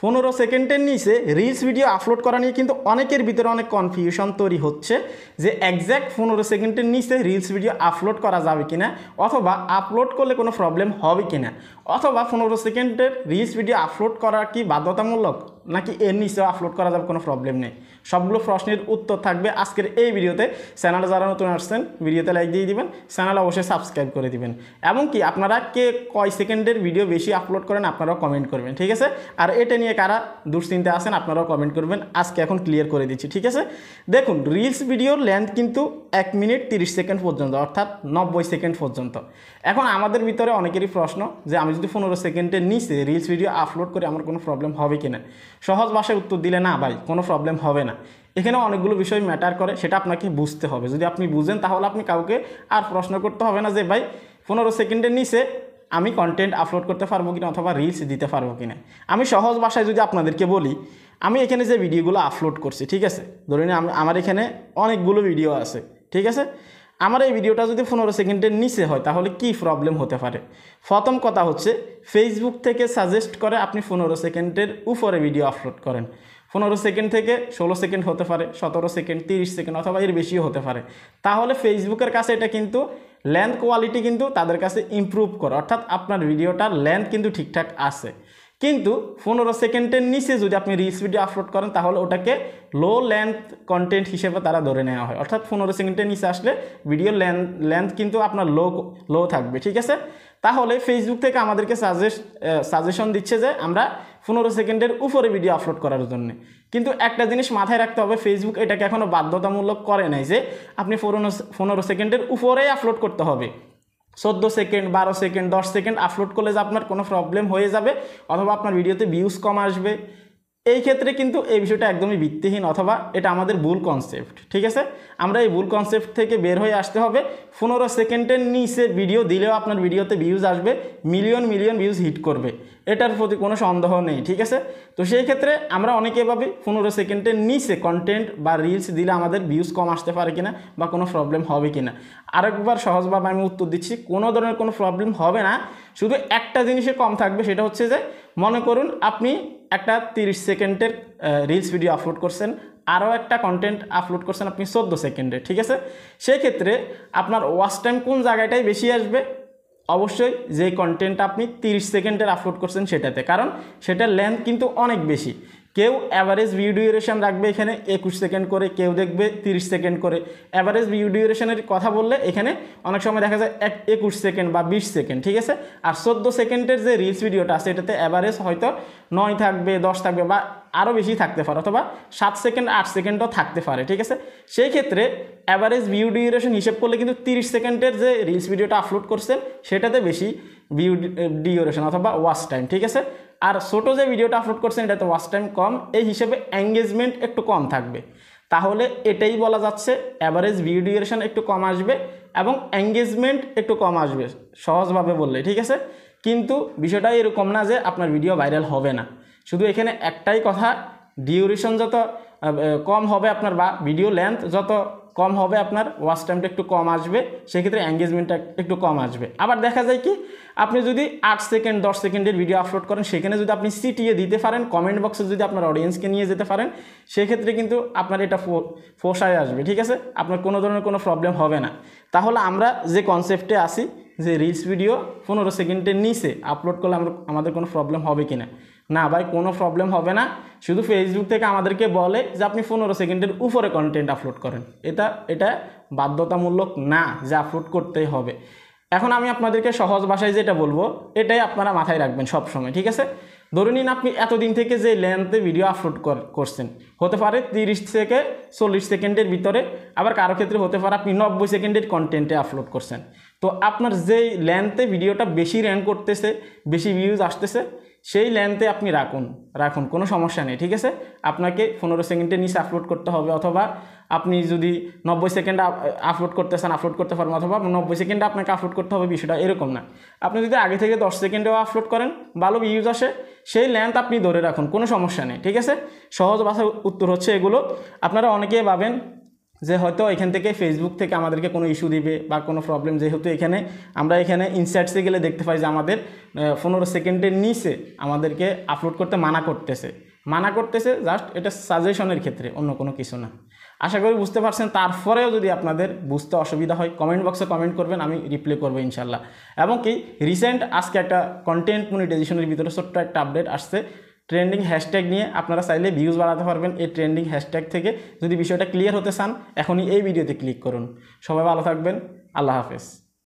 15 সেকেন্ডের নিচে reels video upload করা নিয়ে কিন্তু অনেকের ভিতরে অনেক কনফিউশন তৈরি হচ্ছে যে এক্স্যাক্ট 15 সেকেন্ডের নিচে রিলস ভিডিও আপলোড করা যাবে কিনা, অথবা আপলোড করলে কোনো প্রবলেম হবে কিনা, অথবা 15 সেকেন্ডের রিলস ভিডিও আপলোড করা কি বাধ্যতামূলক নাকি এর নিচেও আপলোড করা যাবে, কোনো প্রবলেম নেই। সবগুলো প্রশ্নের উত্তর থাকবে আজকের এই ভিডিওতে। চ্যানেলে যারা নতুন আসছেন ভিডিওতে লাইক দিয়ে দিবেন, চ্যানেল অবশ্যই সাবস্ক্রাইব করে দিবেন। এমনকি আপনারা কে কয় সেকেন্ডের ভিডিও বেশি আপলোড করেন আপনারাও কমেন্ট করবেন, ঠিক আছে। আর এটা নিয়ে কারা দুশ্চিন্তা আছেন আপনারাও কমেন্ট করবেন, আজকে এখন ক্লিয়ার করে দিচ্ছি, ঠিক আছে। দেখুন, রিলস ভিডিওর লেন্থ কিন্তু 1 মিনিট 30 সেকেন্ড পর্যন্ত, অর্থাৎ 90 সেকেন্ড পর্যন্ত। এখন আমাদের ভিতরে অনেকেরই প্রশ্ন যে আমি যদি 15 সেকেন্ডের নিচে রিলস ভিডিও আপলোড করি আমার কোনো প্রবলেম হবে কিনা। সহজ ভাষায় উত্তর দিলে না ভাই, কোনো প্রবলেম হবে না। এখানে অনেকগুলো বিষয় ম্যাটার করে, সেটা আপনাকে বুঝতে হবে। যদি আপনি বুঝেন তাহলে আপনি কাউকে আর প্রশ্ন করতে হবে না যে ভাই 15 সেকেন্ডের নিচে আমি কন্টেন্ট আপলোড করতে পারবো কিনা অথবা রিলস দিতে পারবো কিনা। আমি সহজ ভাষায় যদি আপনাদেরকে বলি, আমি এখানে যে ভিডিওগুলো আপলোড করছি, ঠিক আছে, ধরুন আমার এখানে অনেকগুলো ভিডিও আছে, ঠিক আছে। আমার এই ভিডিওটা যদি 15 সেকেন্ডের নিচে হয় তাহলে কি প্রবলেম হতে পারে। প্রথম কথা হচ্ছে, ফেসবুক থেকে সাজেস্ট করে আপনি 15 সেকেন্ডের উপরে ভিডিও আপলোড করেন। 15 সেকেন্ড থেকে 16 সেকেন্ড হতে পারে, 17 সেকেন্ড, 30 সেকেন্ড অথবা এর বেশিও হতে পারে। তাহলে ফেসবুকের কাছে এটা কিন্তু লেন্থ কোয়ালিটি কিন্তু তাদের কাছে ইমপ্রুভ করে, অর্থাৎ আপনার ভিডিওটার লেন্থ কিন্তু ঠিকঠাক আছে। কিন্তু 15 সেকেন্ডের নিচে যদি আপনি রিলস ভিডিও আপলোড করেন তাহলে ওটাকে লো লেন্থ কন্টেন্ট হিসেবে তারা ধরে নেওয়া হয়, অর্থাৎ 15 সেকেন্ডের নিচে আসলে ভিডিওর লেন্থ কিন্তু আপনার লো থাকবে, ঠিক আছে। তাহলে ফেসবুক থেকে আমাদেরকে সাজেশন দিচ্ছে যে আমরা 15 সেকেন্ডের উপরে ভিডিও আপলোড করার জন্য। কিন্তু একটা জিনিস মাথায় রাখতে হবে, ফেসবুক এটাকে এখনও বাধ্যতামূলক করে নাই যে আপনি 15 সেকেন্ডের উপরেই আপলোড করতে হবে। 14 সেকেন্ড, 12 সেকেন্ড, 10 সেকেন্ড আপলোড করলে যে আপনার কোনো প্রবলেম হয়ে যাবে অথবা আপনার ভিডিওতে ভিউজ কম আসবে, এই ক্ষেত্রে কিন্তু এই বিষয়টা একদমই ভিত্তিহীন, অথবা এটা আমাদের ভুল কনসেপ্ট, ঠিক আছে। আমরা এই ভুল কনসেপ্ট থেকে বের হয়ে আসতে হবে। 15 সেকেন্ডের নিচে ভিডিও দিলেও আপনার ভিডিওতে ভিউজ আসবে, মিলিয়ন ভিউজ হিট করবে, এটার প্রতি কোনো সন্দেহ নেই, ঠিক আছে। তো সেই ক্ষেত্রে আমরা অনেকে ভাবি 15 সেকেন্ডের নিচে কন্টেন্ট বা রিলস দিলে আমাদের ভিউজ কম আসতে পারে কিনা বা কোনো প্রবলেম হবে কিনা। আরেকবার সহজভাবে আমি উত্তর দিচ্ছি, কোনো ধরনের কোনো প্রবলেম হবে না। শুধু একটা জিনিসে কম থাকবে, সেটা হচ্ছে যে মনে করুন আপনি একটা 30 সেকেন্ডের রিলস ভিডিও আপলোড করছেন, আরও একটা কন্টেন্ট আপলোড করছেন আপনি 14 সেকেন্ডে, ঠিক আছে। সেক্ষেত্রে আপনার ওয়াচ টাইম কোন জায়গাটায় বেশি আসবে? অবশ্যই যে কন্টেন্টটা আপনি 30 সেকেন্ডের আপলোড করছেন সেটাতে, কারণ সেটার লেন্থ কিন্তু অনেক বেশি। কেউ অ্যাভারেজ ভিউ ডিউরেশন রাখবে এখানে 21 সেকেন্ড করে, কেউ দেখবে 30 সেকেন্ড করে। অ্যাভারেজ ভিউ ডিউরেশনের কথা বললে এখানে অনেক সময় দেখা যায় 21 সেকেন্ড বা 20 সেকেন্ড, ঠিক আছে। আর 14 সেকেন্ডের যে রিলস ভিডিওটা আছে এটাতে অ্যাভারেজ হয়তো 9 থাকবে, 10 থাকবে বা আরও বেশি থাকতে পারে, অথবা 7 সেকেন্ড 8 সেকেন্ডও থাকতে পারে, ঠিক আছে। সেই ক্ষেত্রে অ্যাভারেজ ভিউ ডিউরেশন হিসেব করলে কিন্তু 30 সেকেন্ডের যে রিলস ভিডিওটা আপলোড করছেন সেটাতে বেশি ভিউ ডিউরেশন অথবা ওয়াচ টাইম, ঠিক আছে। আর ছোটো যে ভিডিওটা আপলোড করছেন এটাতে ওয়াচ টাইম কম, এই হিসেবে এঙ্গেজমেন্ট একটু কম থাকবে। তাহলে এটাই বলা যাচ্ছে অ্যাভারেজ ভিউ ডিউরেশন একটু কম আসবে এবং এঙ্গেজমেন্ট একটু কম আসবে, সহজভাবে বললে, ঠিক আছে। কিন্তু বিষয়টা এরকম না যে আপনার ভিডিও ভাইরাল হবে না। শুধু এখানে একটাই কথা, ডিউরেশন যত কম হবে আপনার বা ভিডিও লেন্থ যত কম হবে আপনার ওয়াচ টাইমটা একটু কম আসবে, সেক্ষেত্রে এঙ্গেজমেন্টটা একটু কম আসবে। আবার দেখা যায় কি, আপনি যদি 8 সেকেন্ড 10 সেকেন্ডের ভিডিও আপলোড করেন, সেখানে যদি আপনি সিটিয়ে দিতে পারেন, কমেন্ট বক্সে যদি আপনার অডিয়েন্সকে নিয়ে যেতে পারেন, সেক্ষেত্রে কিন্তু আপনার এটা ফোসায় আসবে, ঠিক আছে। আপনার কোনো ধরনের কোনো প্রবলেম হবে না। তাহলে আমরা যে কনসেপ্টে আসি যে রিলস ভিডিও 15 সেকেন্ডের নিচে আপলোড করলে আমাদের কোনো প্রবলেম হবে কি না ভাই, কোনো প্রবলেম হবে না। শুধু ফেসবুক থেকে আমাদেরকে বলে যে আপনি 15 সেকেন্ডের উপরে কন্টেন্ট আপলোড করেন, এটা বাধ্যতামূলক না যে আপলোড করতেই হবে। এখন আমি আপনাদেরকে সহজ ভাষায় যেটা বলবো এটাই আপনারা মাথায় রাখবেন সব সময়, ঠিক আছে। ধরে নিন আপনি এতদিন থেকে যে লেন্থে ভিডিও আপলোড করছেন, হতে পারে 30 থেকে 40 সেকেন্ডের ভিতরে, আবার কারো ক্ষেত্রে হতে পারে আপনি 90 সেকেন্ডের কন্টেন্টে আপলোড করছেন। তো আপনার যেই লেন্থে ভিডিওটা বেশি র্যাঙ্ক করতেছে, বেশি ভিউজ আসতেছে, সেই লেন্থে আপনি রাখুন, কোনো সমস্যা নেই, ঠিক আছে। আপনাকে 15 সেকেন্ডের নিচে আপলোড করতে হবে, অথবা আপনি যদি 90 সেকেন্ড আপলোড করতেছেন আপলোড করতে পারবেন, অথবা 90 সেকেন্ডে আপনাকে আপলোড করতে হবে, বিষয়টা এরকম না। আপনি যদি আগে থেকে 10 সেকেন্ডেও আপলোড করেন, ভালো ভিউজ আসে, সেই লেন্থ আপনি ধরে রাখুন, কোনো সমস্যা নেই, ঠিক আছে। সহজ ভাষার উত্তর হচ্ছে এগুলো। আপনারা অনেকেই ভাবেন যে হয়তো এখান থেকে ফেসবুক থেকে আমাদেরকে কোনো ইস্যু দিবে বা কোনো প্রবলেম, যেহেতু আমরা এখানে ইনসাইটসে গেলে দেখতে পাই যে আমাদের 15 সেকেন্ডের নিচে আমাদেরকে আপলোড করতে মানা করতেছে জাস্ট এটা সাজেশনের ক্ষেত্রে, অন্য কোনো কিছু না। আশা করি বুঝতে পারছেন। তারপরেও যদি আপনাদের বুঝতে অসুবিধা হয় কমেন্ট বক্সে কমেন্ট করবেন, আমি রিপ্লাই করবো ইনশাল্লাহ। এবং কি রিসেন্ট আজকে একটা কন্টেন্ট মনিটাইজেশনের ভিতরে ছোট্ট একটা আপডেট আসছে ট্রেন্ডিং হ্যাশট্যাগ নিয়ে। আপনারা চাইলে ভিউজ বাড়াতে পারবেন এই ট্রেন্ডিং হ্যাশট্যাগ থেকে। যদি বিষয়টা ক্লিয়ার হতে চান এখনই এই ভিডিওতে ক্লিক করুন। সবাই ভালো থাকবেন, আল্লাহ হাফেজ।